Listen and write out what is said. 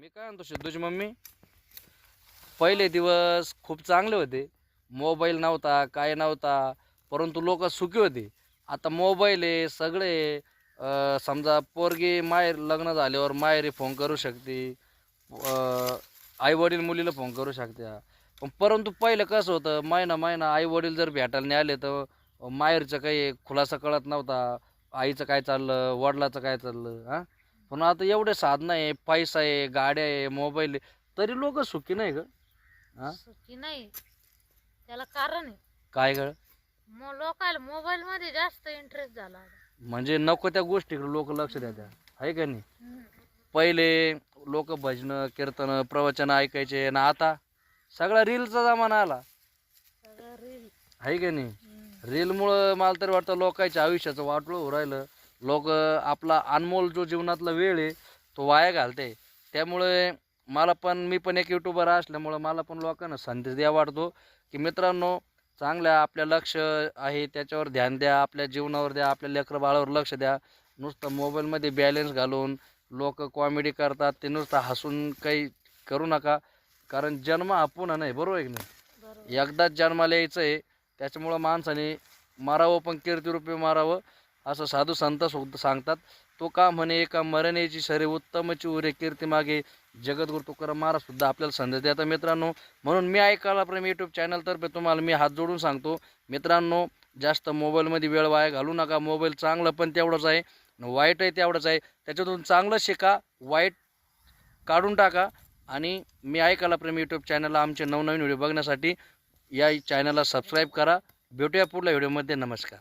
मी काय म्हणतो सिद्धूची मम्मी, पहिले दिवस खूप चांगले होते. मोबाईल नव्हता, काय नव्हता, परंतु लोक सुखी होते. आता मोबाईल आहे सगळे. समजा पोरगी माहेर लग्न झाल्यावर माहेरी फोन करू शकते, आई वडील मुलीला फोन करू शकते. पण परंतु पहिलं कसं होतं, महिना महिना आई वडील जर भेटायला नाही आले तर माहेरचं काही खुलासा कळत नव्हता. आईचं काय चाललं, वडिलाचं काय चाललं, हां. पण आता एवढे साधनं आहे, पैसा आहे, गाड्या आहे, मोबाईल आहे, तरी लोक सुखी नाही ग. हां, सुखी नाही. त्याला कारण आहे. काय ग? लोकांना मोबाईल मध्ये जास्त इंटरेस्ट झाला आता. म्हणजे नको त्या गोष्टीकडे लोक लक्ष देतात, आहे का नाही? हम्म. पहिले लोक भजनं कीर्तन प्रवचन ऐकायचे, आणि आता सगळा रीलचा जमाना आला, सगळं रील. आहे का नाही? रीलमुळं मला तरी वाटतं लोकांच्या आयुष्याचं वाटलं हो राहिलं. लोक आपला अनमोल जो जीवनातला वेळ आहे तो वाया घालते. त्यामुळे मी पण एक यूट्यूबर असल्यामुळं मला पण लोकांना संदेश द्या वाटतो की मित्रांनो, चांगल्या आपल्या लक्ष आहे त्याच्यावर ध्यान द्या, आपल्या जीवनावर द्या, आपल्या लेकरं बाळावर लक्ष द्या. नुसतं मोबाईलमध्ये बॅलेन्स घालून लोक कॉमेडी करतात, ते नुसतं हसून काही करू नका. कारण जन्म हा पुन्हा नाही, बरोबर आहे की नाही? बरोबर. एकदाच जन्माला यायचं आहे. त्याच्यामुळं माणसाने मारावं पण कीर्तिरूपी मारावं, असं साधू संत सांगतात. तो का म्हणे एका मरणेची शरीर उत्तमची उरे कीर्ती मागे, जगद्गुरु तुकाराम महाराज सुद्धा आपल्याला संदेश देतात मित्रांनो. म्हणून मी ऐकायला प्रेम यूट्यूब चॅनलतर्फे तुम्हाला मी हात जोडून सांगतो, मित्रांनो, जास्त मोबाईलमध्ये वेळ वाया घालू नका. मोबाईल चांगलं पण तेवढंच आहे, वाईटही तेवढंच आहे. त्याच्यातून चांगलं शिका, वाईट काढून टाका. आणि मी ऐकायला प्रेम यूट्यूब चॅनलला आमचे नवनवीन व्हिडिओ बघण्यासाठी या चॅनलला सबस्क्राईब करा. भेटूया पुढल्या व्हिडिओमध्ये. नमस्कार.